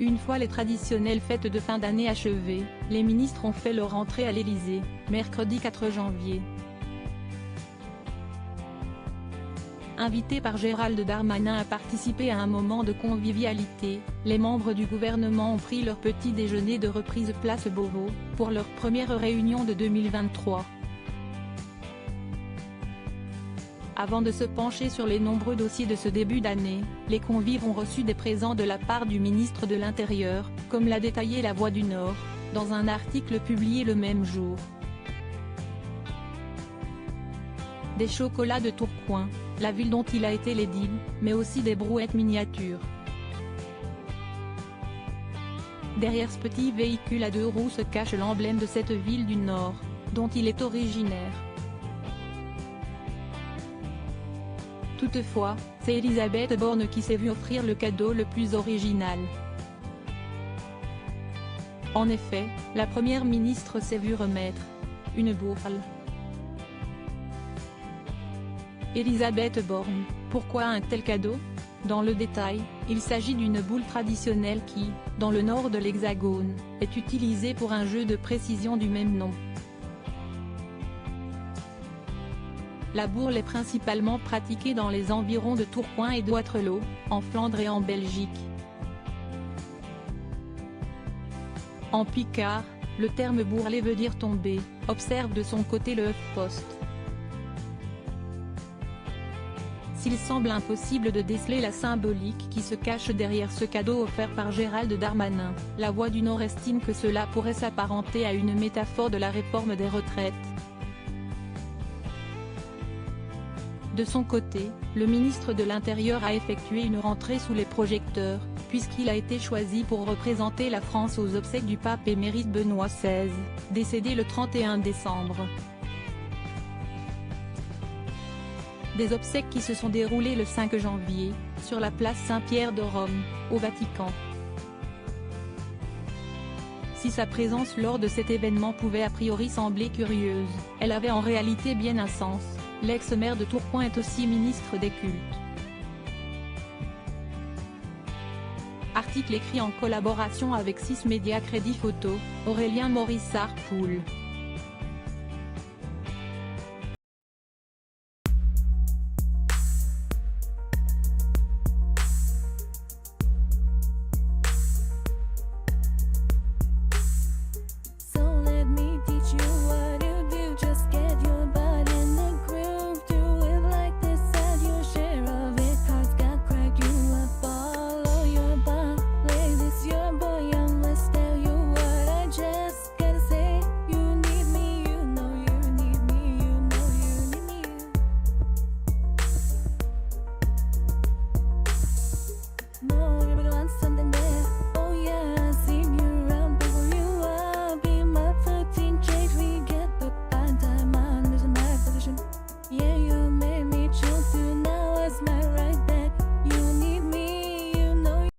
Une fois les traditionnelles fêtes de fin d'année achevées, les ministres ont fait leur entrée à l'Élysée, mercredi 4 janvier. Invités par Gérald Darmanin à participer à un moment de convivialité, les membres du gouvernement ont pris leur petit déjeuner de reprise place Beauvau, pour leur première réunion de 2023. Avant de se pencher sur les nombreux dossiers de ce début d'année, les convives ont reçu des présents de la part du ministre de l'Intérieur, comme l'a détaillé La Voix du Nord, dans un article publié le même jour. Des chocolats de Tourcoing, la ville dont il a été l'édile, mais aussi des brouettes miniatures. Derrière ce petit véhicule à 2 roues se cache l'emblème de cette ville du Nord, dont il est originaire. Toutefois, c'est Elisabeth Borne qui s'est vue offrir le cadeau le plus original. En effet, la première ministre s'est vue remettre une bourle. Elisabeth Borne, pourquoi un tel cadeau? Dans le détail, il s'agit d'une boule traditionnelle qui, dans le nord de l'Hexagone, est utilisée pour un jeu de précision du même nom. La bourle est principalement pratiquée dans les environs de Tourcoing et de Waterloo, en Flandre et en Belgique. En picard, le terme bourreler veut dire tomber, observe de son côté le HuffPost. S'il semble impossible de déceler la symbolique qui se cache derrière ce cadeau offert par Gérald Darmanin, La Voix du Nord estime que cela pourrait s'apparenter à une métaphore de la réforme des retraites. De son côté, le ministre de l'Intérieur a effectué une rentrée sous les projecteurs, puisqu'il a été choisi pour représenter la France aux obsèques du pape émérite Benoît XVI, décédé le 31 décembre. Des obsèques qui se sont déroulées le 5 janvier, sur la place Saint-Pierre de Rome, au Vatican. Si sa présence lors de cet événement pouvait a priori sembler curieuse, elle avait en réalité bien un sens. L'ex-maire de Tourcoing est aussi ministre des Cultes. Article écrit en collaboration avec 6 médias Crédit Photo, Aurélien Maurice Sarpoul.